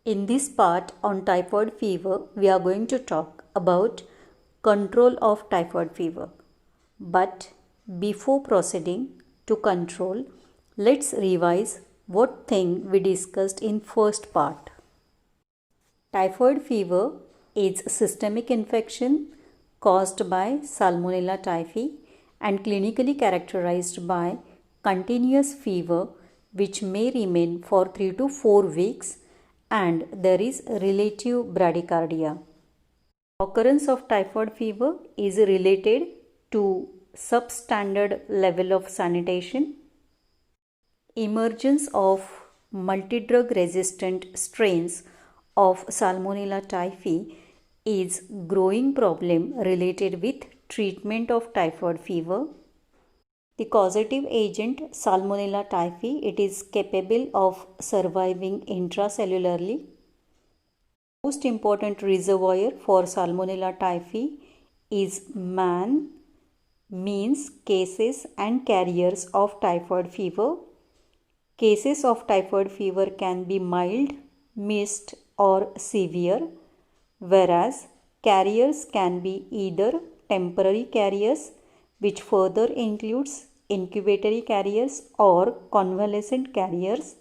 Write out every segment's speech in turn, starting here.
In this part on typhoid fever, we are going to talk about control of typhoid fever. But before proceeding to control, let's revise what thing we discussed in first part. Typhoid fever is systemic infection caused by Salmonella typhi and clinically characterized by continuous fever which may remain for 3 to 4 weeks and there is relative bradycardia. Occurrence of typhoid fever is related to substandard level of sanitation, emergence of multidrug resistant strains of Salmonella typhi is growing problem related with treatment of typhoid fever. The causative agent Salmonella typhi, it is capable of surviving intracellularly. Most important reservoir for Salmonella typhi is man, means cases and carriers of typhoid fever. Cases of typhoid fever can be mild, mixed or severe, whereas carriers can be either temporary carriers, which further includes incubatory carriers or convalescent carriers,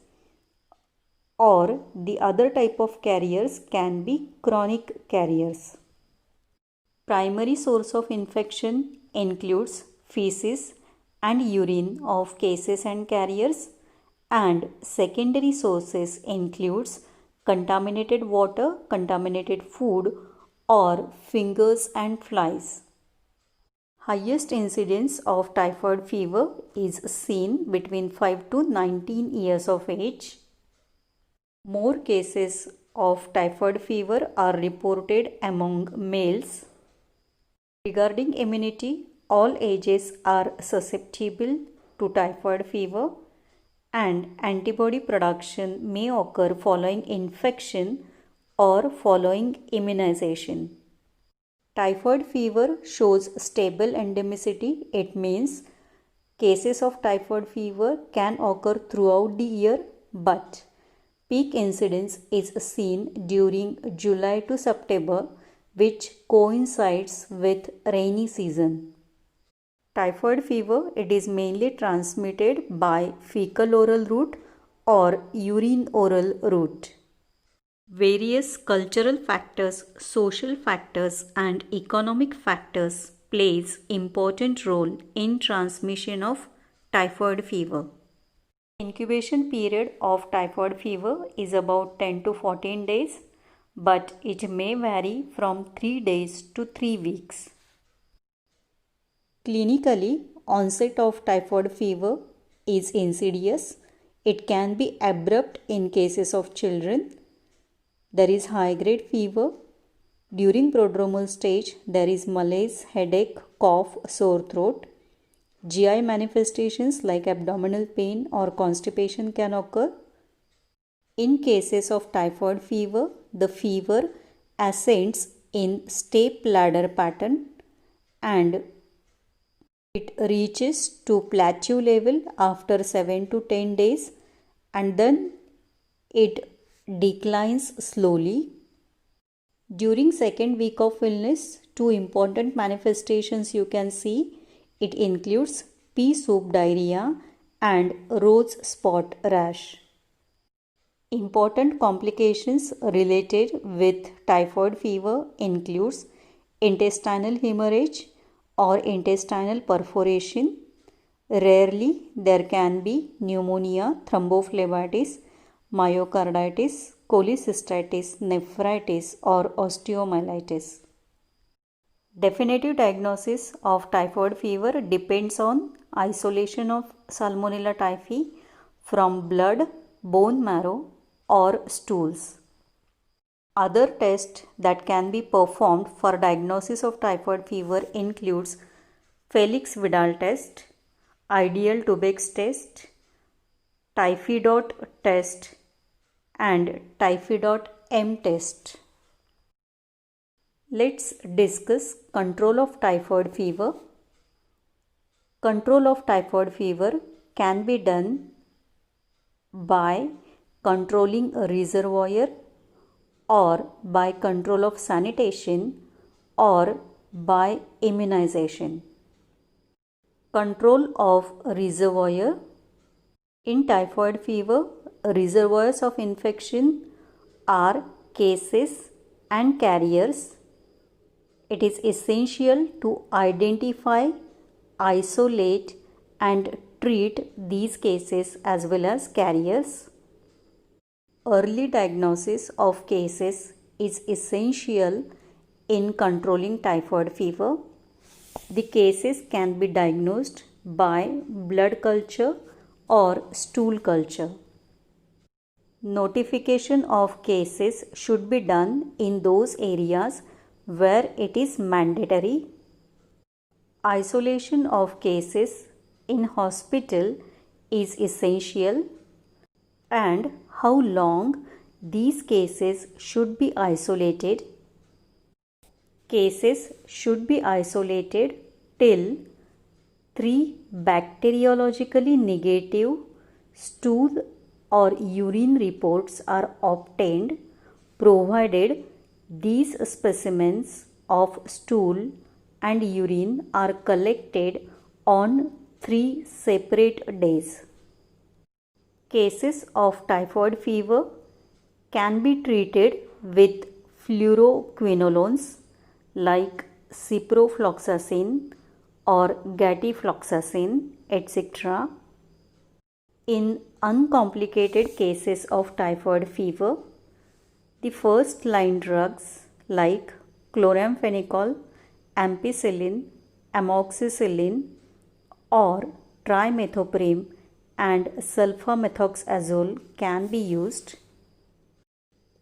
or the other type of carriers can be chronic carriers. Primary source of infection includes feces and urine of cases and carriers, and secondary sources includes contaminated water, contaminated food or fingers and flies. Highest incidence of typhoid fever is seen between 5 to 19 years of age. More cases of typhoid fever are reported among males. Regarding immunity, all ages are susceptible to typhoid fever and antibody production may occur following infection or following immunization. Typhoid fever shows stable endemicity. It means cases of typhoid fever can occur throughout the year, but peak incidence is seen during July to September, which coincides with rainy season. Typhoid fever, it is mainly transmitted by fecal oral route or urine oral route. Various cultural factors, social factors and economic factors plays important role in transmission of typhoid fever. Incubation period of typhoid fever is about 10 to 14 days, but it may vary from 3 days to 3 weeks. Clinically, onset of typhoid fever is insidious. It can be abrupt in cases of children. There is high-grade fever. During prodromal stage, there is malaise, headache, cough, sore throat. GI manifestations like abdominal pain or constipation can occur. In cases of typhoid fever, the fever ascends in step ladder pattern and it reaches to plateau level after 7 to 10 days and then it declines slowly. During second week of illness, two important manifestations you can see. It includes pea soup diarrhea and rose spot rash. Important complications related with typhoid fever includes intestinal hemorrhage or intestinal perforation. Rarely there can be pneumonia, thrombophlebitis, myocarditis, cholecystitis, nephritis or osteomyelitis. Definitive diagnosis of typhoid fever depends on isolation of Salmonella typhi from blood, bone marrow or stools. Other tests that can be performed for diagnosis of typhoid fever includes Felix Vidal test, ideal Toubeck's test, Typhidot test and Typhidot-M test. Let's discuss control of typhoid fever. Control of typhoid fever can be done by controlling a reservoir, or by control of sanitation or by immunization. Control of reservoir. In typhoid fever, reservoirs of infection are cases and carriers. It is essential to identify, isolate, and treat these cases as well as carriers. Early diagnosis of cases is essential in controlling typhoid fever. The cases can be diagnosed by blood culture or stool culture. Notification of cases should be done in those areas where it is mandatory. Isolation of cases in hospital is essential, and how long these cases should be isolated. Cases should be isolated till 3 bacteriologically negative stool or urine reports are obtained, provided these specimens of stool and urine are collected on 3 separate days. Cases of typhoid fever can be treated with fluoroquinolones like ciprofloxacin or gatifloxacin, etc. In uncomplicated cases of typhoid fever, the first line drugs like chloramphenicol, ampicillin, amoxicillin, or trimethoprim and sulfamethoxazole can be used.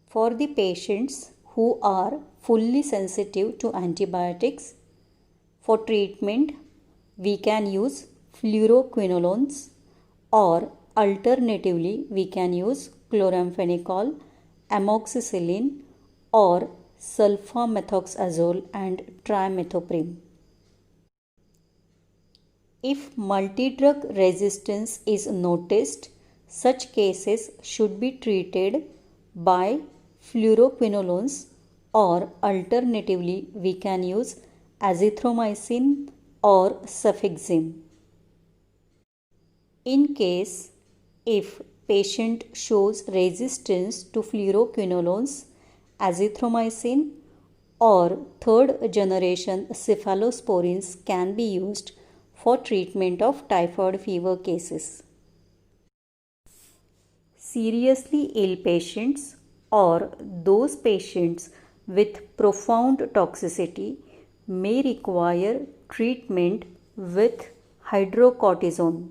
For the patients who are fully sensitive to antibiotics, for treatment we can use fluoroquinolones, or alternatively we can use chloramphenicol, amoxicillin, or sulfamethoxazole and trimethoprim. If multi-drug resistance is noticed, such cases should be treated by fluoroquinolones, or alternatively we can use azithromycin or cefixime. In case if patient shows resistance to fluoroquinolones, azithromycin, or third generation cephalosporins can be used for treatment of typhoid fever cases. Seriously ill patients or those patients with profound toxicity may require treatment with hydrocortisone.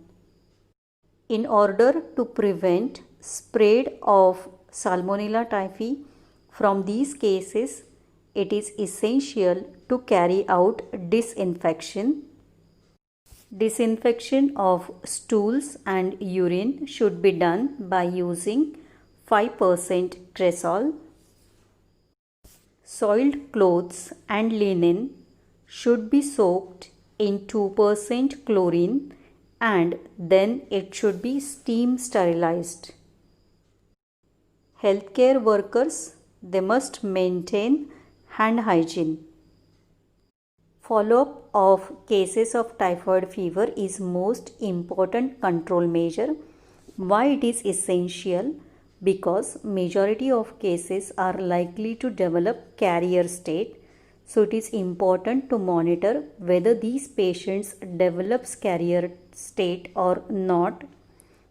In order to prevent spread of Salmonella typhi from these cases, it is essential to carry out disinfection. Disinfection of stools and urine should be done by using 5% Cresol. Soiled clothes and linen should be soaked in 2% chlorine, and then it should be steam sterilized. Healthcare workers, they must maintain hand hygiene. Follow-up of cases of typhoid fever is most important control measure. Why it is essential? Because majority of cases are likely to develop carrier state. So it is important to monitor whether these patients develops carrier state or not.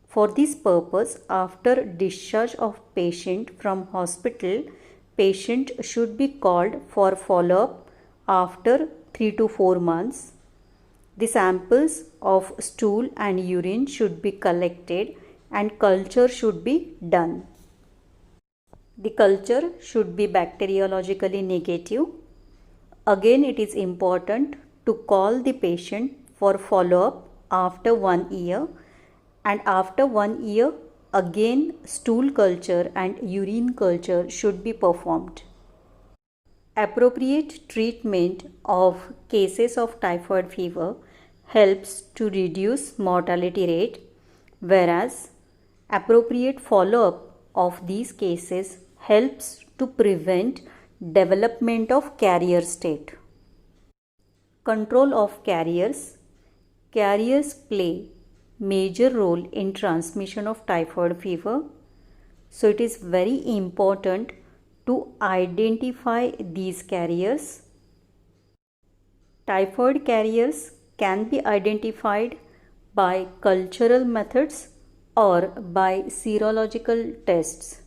For this purpose, after discharge of patient from hospital, patient should be called for follow-up after 3 to 4 months. The samples of stool and urine should be collected and culture should be done. The culture should be bacteriologically negative. Again, it is important to call the patient for follow-up after 1 year, and after 1 year again stool culture and urine culture should be performed. Appropriate treatment of cases of typhoid fever helps to reduce mortality rate, whereas appropriate follow-up of these cases helps to prevent development of carrier state. Control of carriers. Carriers play major role in transmission of typhoid fever. So it is very important to identify these carriers. Typhoid carriers can be identified by cultural methods or by serological tests.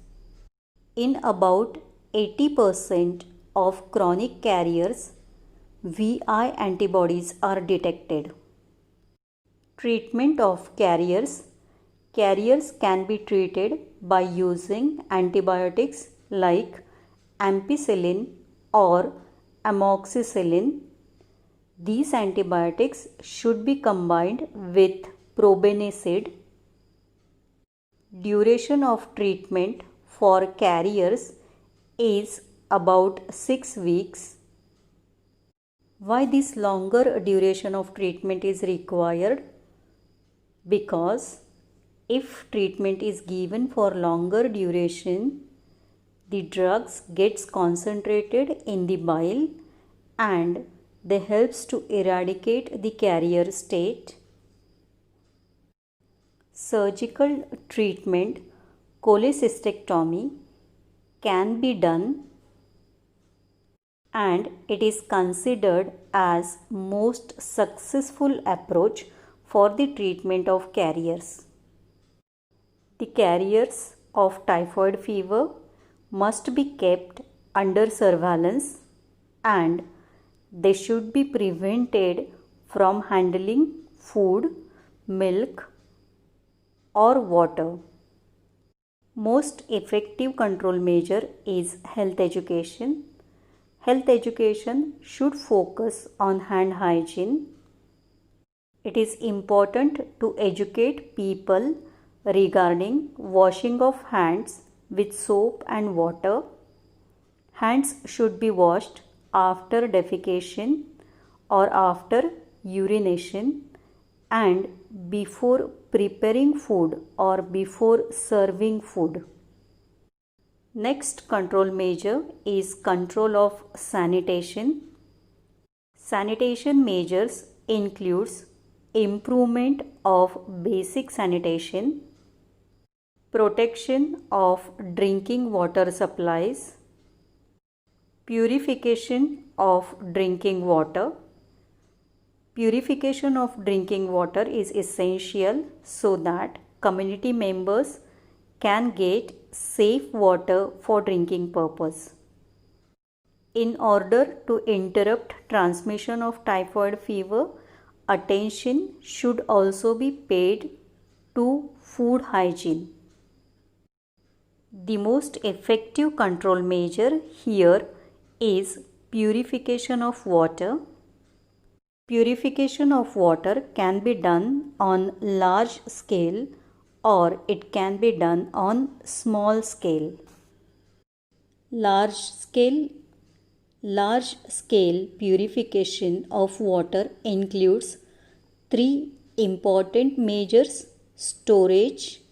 In about 80% of chronic carriers, VI antibodies are detected. Treatment of carriers. Carriers can be treated by using antibiotics like ampicillin or amoxicillin. These antibiotics should be combined with probenecid. Duration of treatment for carriers is about 6 weeks. Why this longer duration of treatment is required? Because if treatment is given for longer duration, the drugs gets concentrated in the bile and they helps to eradicate the carrier state. Surgical treatment, cholecystectomy, can be done and it is considered as most successful approach for the treatment of carriers. The carriers of typhoid fever must be kept under surveillance and they should be prevented from handling food, milk or water. Most effective control measure is health education. Health education should focus on hand hygiene. It is important to educate people regarding washing of hands with soap and water. Hands should be washed after defecation or after urination and before preparing food or before serving food. Next control measure is control of sanitation. Sanitation measures includes improvement of basic sanitation, protection of drinking water supplies, purification of drinking water. Purification of drinking water is essential so that community members can get safe water for drinking purpose. In order to interrupt transmission of typhoid fever, attention should also be paid to food hygiene. The most effective control measure here is purification of water. Purification of water can be done on large scale or it can be done on small scale. Large scale purification of water includes 3 important measures: storage,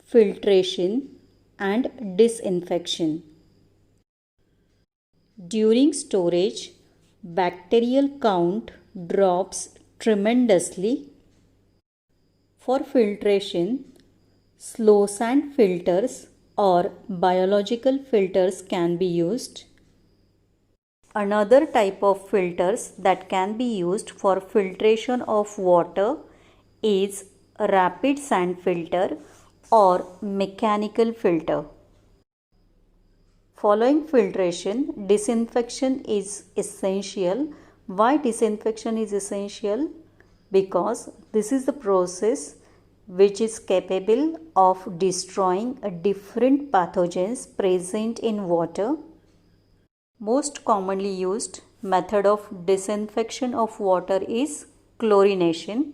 filtration, and disinfection. During storage, bacterial count drops tremendously. For filtration, slow sand filters or biological filters can be used. Another type of filters that can be used for filtration of water is rapid sand filter or mechanical filter. Following filtration, disinfection is essential. Why disinfection is essential? Because this is the process which is capable of destroying different pathogens present in water. Most commonly used method of disinfection of water is chlorination.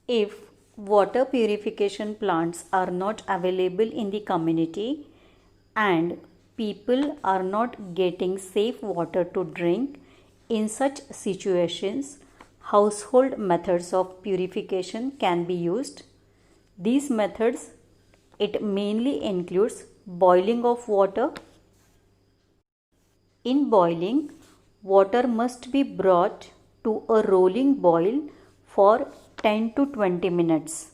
If water purification plants are not available in the community and people are not getting safe water to drink, in such situations, household methods of purification can be used. These methods, it mainly includes boiling of water. In boiling, water must be brought to a rolling boil for 10 to 20 minutes.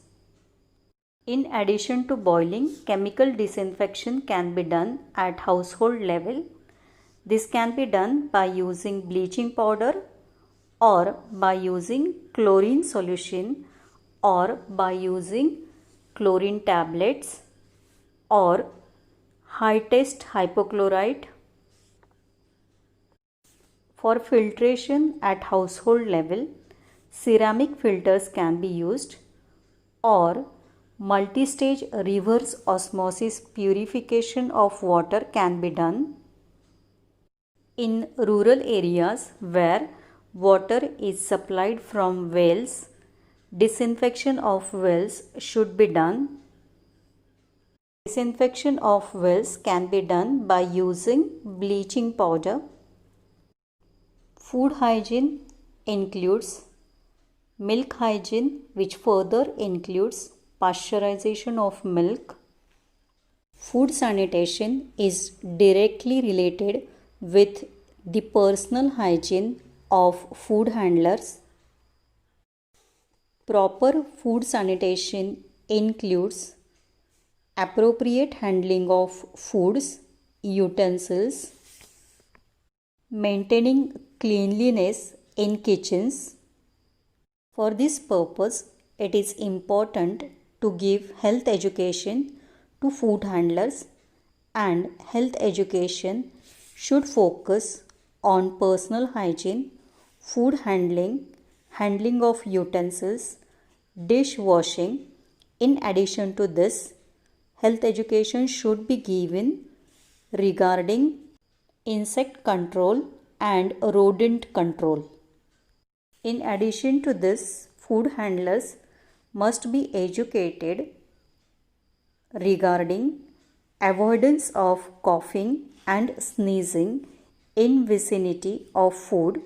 In addition to boiling, chemical disinfection can be done at household level. This can be done by using bleaching powder or by using chlorine solution or by using chlorine tablets or high test hypochlorite. For filtration at household level, ceramic filters can be used or multi-stage reverse osmosis purification of water can be done. In rural areas where water is supplied from wells, disinfection of wells should be done. Disinfection of wells can be done by using bleaching powder. Food hygiene includes milk hygiene, which further includes pasteurization of milk. Food sanitation is directly related with the personal hygiene of food handlers. Proper food sanitation includes appropriate handling of foods, utensils, maintaining cleanliness in kitchens. For this purpose, it is important to give health education to food handlers, and health education should focus on personal hygiene, food handling, handling of utensils, dishwashing. In addition to this, health education should be given regarding insect control and rodent control. In addition to this, food handlers must be educated regarding avoidance of coughing and sneezing in vicinity of food.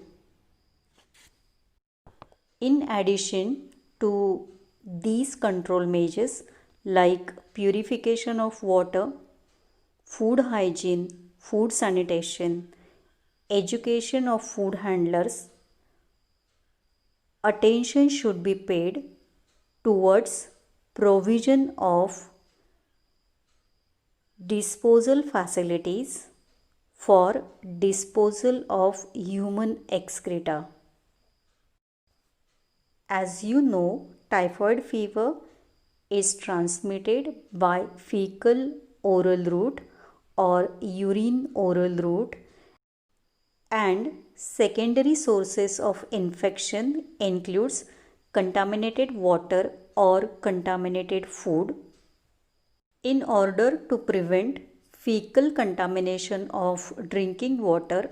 In addition to these control measures like purification of water, food hygiene, food sanitation, education of food handlers, attention should be paid towards provision of disposal facilities for disposal of human excreta. As you know, typhoid fever is transmitted by fecal oral route or urine oral route, and secondary sources of infection includes contaminated water or contaminated food. In order to prevent fecal contamination of drinking water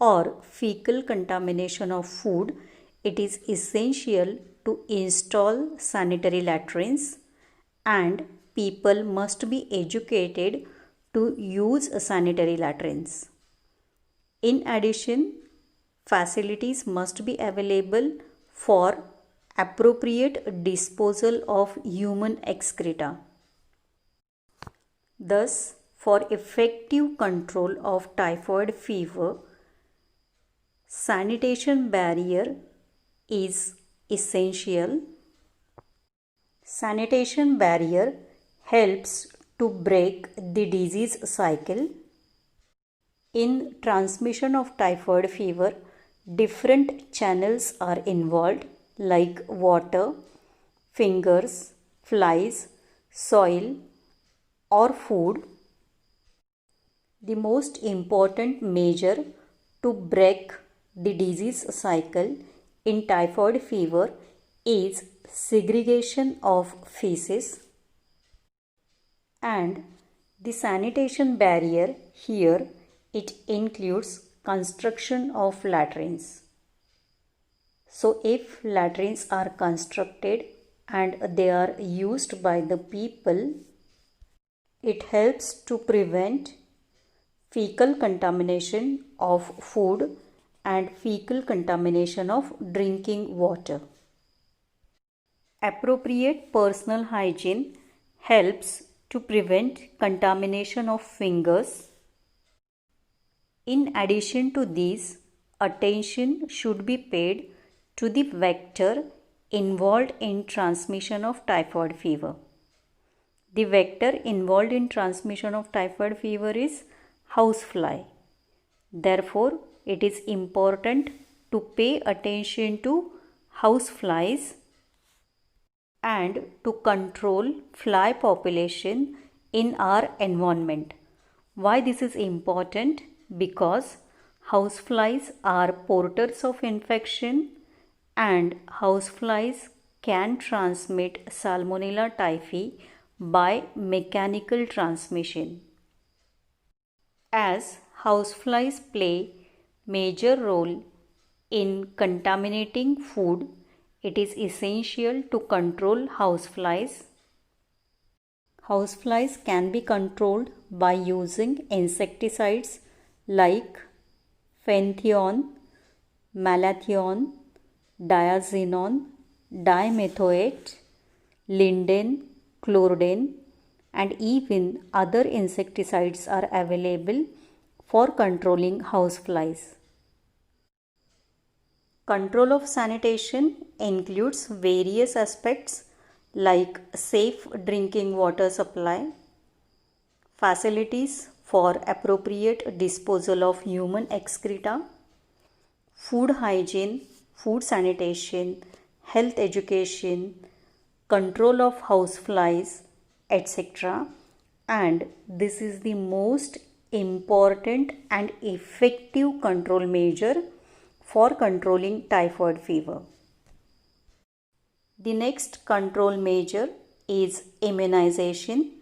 or fecal contamination of food, it is essential to install sanitary latrines, and people must be educated to use sanitary latrines. In addition, facilities must be available for appropriate disposal of human excreta. Thus, for effective control of typhoid fever, sanitation barrier is essential. Sanitation barrier helps to break the disease cycle. In transmission of typhoid fever, different channels are involved like water, fingers, flies, soil, or food. The most important measure to break the disease cycle in typhoid fever is segregation of feces, and the sanitation barrier here, it includes construction of latrines. So if latrines are constructed and they are used by the people, it helps to prevent fecal contamination of food and fecal contamination of drinking water. Appropriate personal hygiene helps to prevent contamination of fingers. In addition to these, attention should be paid to the vector involved in transmission of typhoid fever. The vector involved in transmission of typhoid fever is housefly. Therefore, it is important to pay attention to houseflies and to control fly population in our environment. Why this is important? Because houseflies are porters of infection and houseflies can transmit Salmonella typhi by mechanical transmission. As houseflies play major role in contaminating food, it is essential to control houseflies. Houseflies can be controlled by using insecticides like fenthion, malathion, diazinon, dimethoate, linden, chlordane, and even other insecticides are available for controlling houseflies. Control of sanitation includes various aspects like safe drinking water supply, facilities for appropriate disposal of human excreta, food hygiene, food sanitation, health education, control of houseflies, etc. And this is the most important and effective control measure for controlling typhoid fever. The next control measure is immunization.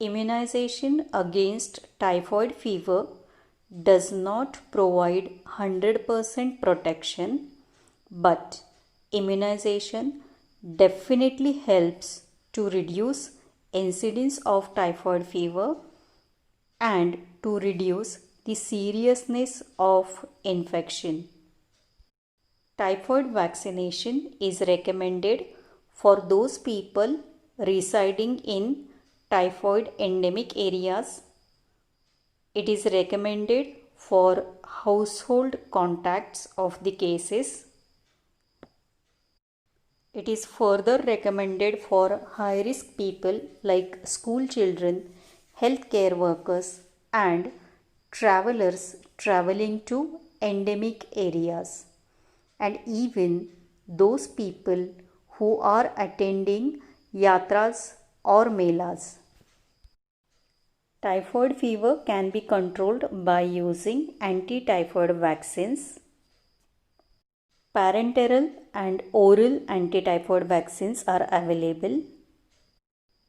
Immunization against typhoid fever does not provide 100% protection, but immunization definitely helps to reduce incidence of typhoid fever and to reduce the seriousness of infection. Typhoid vaccination is recommended for those people residing in typhoid endemic areas. It is recommended for household contacts of the cases. It is further recommended for high-risk people like school children, healthcare workers, and travelers traveling to endemic areas, and even those people who are attending yatras or melas. Typhoid fever can be controlled by using anti-typhoid vaccines. Parenteral and oral anti-typhoid vaccines are available.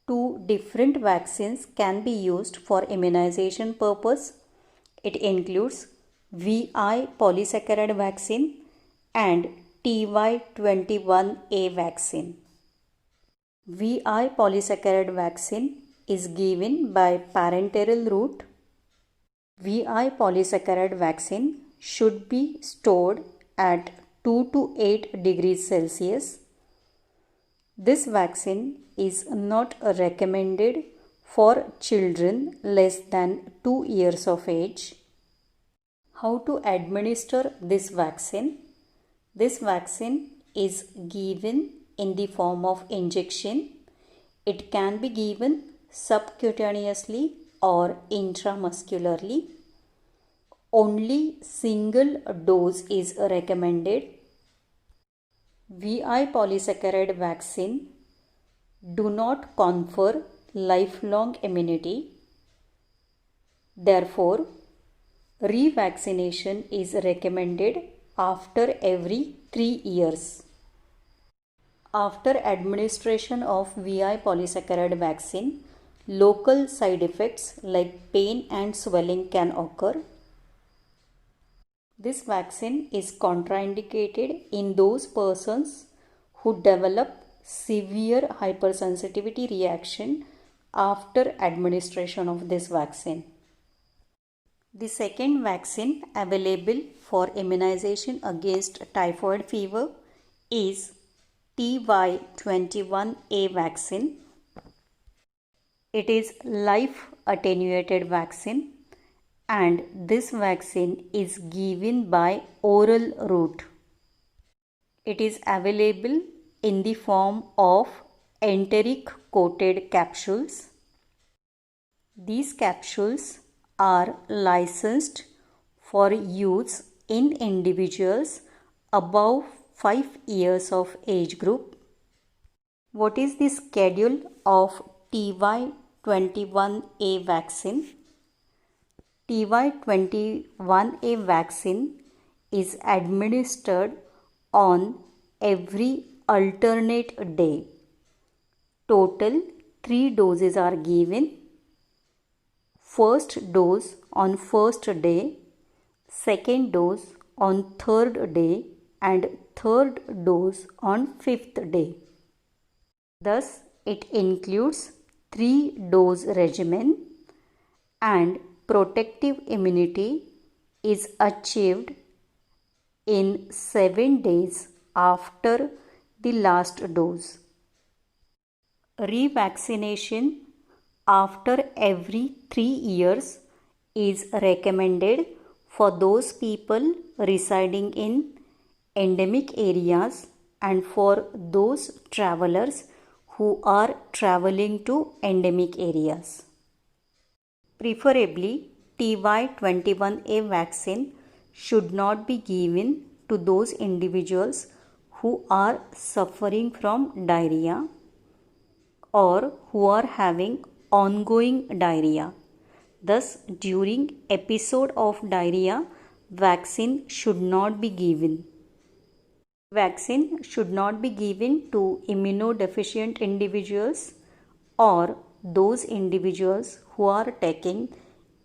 Two different vaccines can be used for immunization purpose. It includes VI polysaccharide vaccine and TY21A vaccine. VI polysaccharide vaccine is given by parenteral route. VI polysaccharide vaccine should be stored at 2 to 8 degrees Celsius. This vaccine is not recommended for children less than 2 years of age. How to administer this vaccine? This vaccine is given in the form of injection. It can be given subcutaneously or intramuscularly. Only single dose is recommended. VI polysaccharide vaccine do not confer lifelong immunity. Therefore, revaccination is recommended after every 3 years. After administration of VI polysaccharide vaccine, local side effects like pain and swelling can occur. This vaccine is contraindicated in those persons who develop severe hypersensitivity reaction after administration of this vaccine. The second vaccine available for immunization against typhoid fever is TY21A vaccine. It is live attenuated vaccine, and this vaccine is given by oral route. It is available in the form of enteric coated capsules. These capsules are licensed for use in individuals above 5 years of age group. What is the schedule of TY21A vaccine? TY21A vaccine is administered on every alternate day. Total 3 doses are given. First dose on first day, second dose on third day, and third dose on fifth day. Thus, it includes 3-dose regimen, and protective immunity is achieved in 7 days after the last dose. Revaccination after every 3 years is recommended for those people residing in endemic areas and for those travelers who are traveling to endemic areas. Preferably, TY21A vaccine should not be given to those individuals who are suffering from diarrhea or who are having ongoing diarrhea. Thus, during episode of diarrhea, vaccine should not be given. Vaccine should not be given to immunodeficient individuals or those individuals who are taking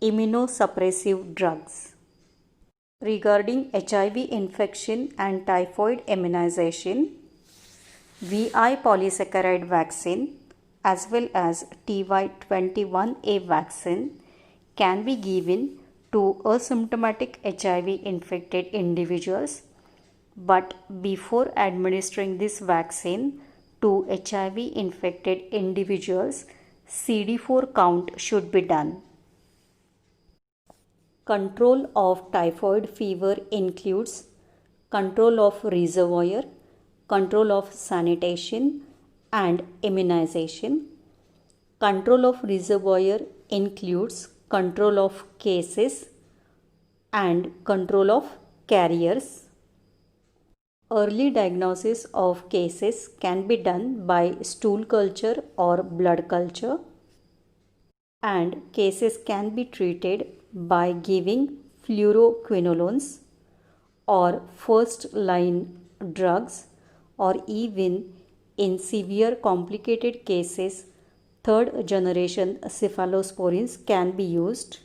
immunosuppressive drugs. Regarding HIV infection and typhoid immunization, VI polysaccharide vaccine as well as TY21A vaccine can be given to asymptomatic HIV infected individuals, but before administering this vaccine to HIV infected individuals, CD4 count should be done. Control of typhoid fever includes control of reservoir, control of sanitation, and immunization. Control of reservoir includes control of cases and control of carriers. Early diagnosis of cases can be done by stool culture or blood culture, and cases can be treated by giving fluoroquinolones or first line drugs, or even in severe complicated cases, third generation cephalosporins can be used.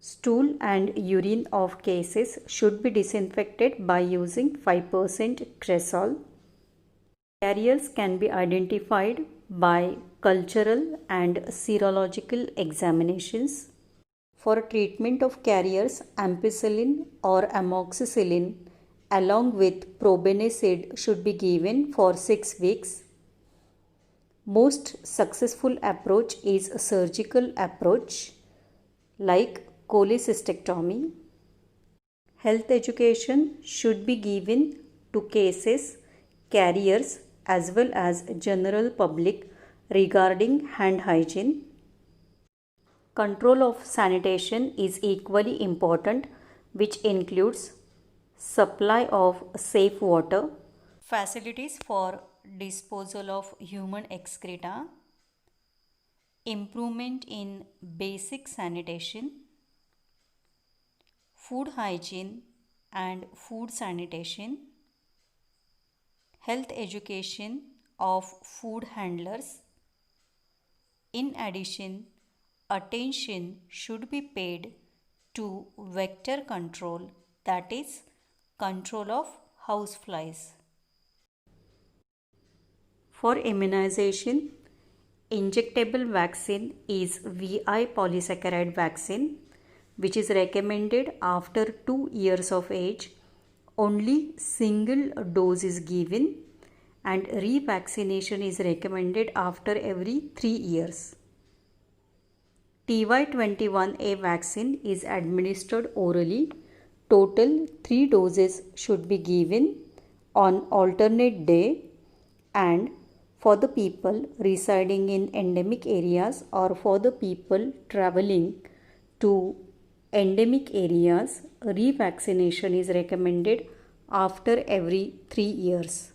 Stool and urine of cases should be disinfected by using 5% Cresol. Carriers can be identified by cultural and serological examinations. For treatment of carriers, ampicillin or amoxicillin along with probenecid should be given for 6 weeks. Most successful approach is a surgical approach like cholecystectomy. Health education should be given to cases, carriers as well as general public regarding hand hygiene. Control of sanitation is equally important, which includes supply of safe water, facilities for disposal of human excreta, improvement in basic sanitation, food hygiene and food sanitation, health education of food handlers. In addition, attention should be paid to vector control, that is, control of houseflies. For immunization, injectable vaccine is VI polysaccharide vaccine, which is recommended after 2 years of age. Only single dose is given, and revaccination is recommended after every 3 years. TY21A vaccine is administered orally. Total 3 doses should be given on alternate day, and for the people residing in endemic areas or for the people traveling to endemic areas, revaccination is recommended after every 3 years.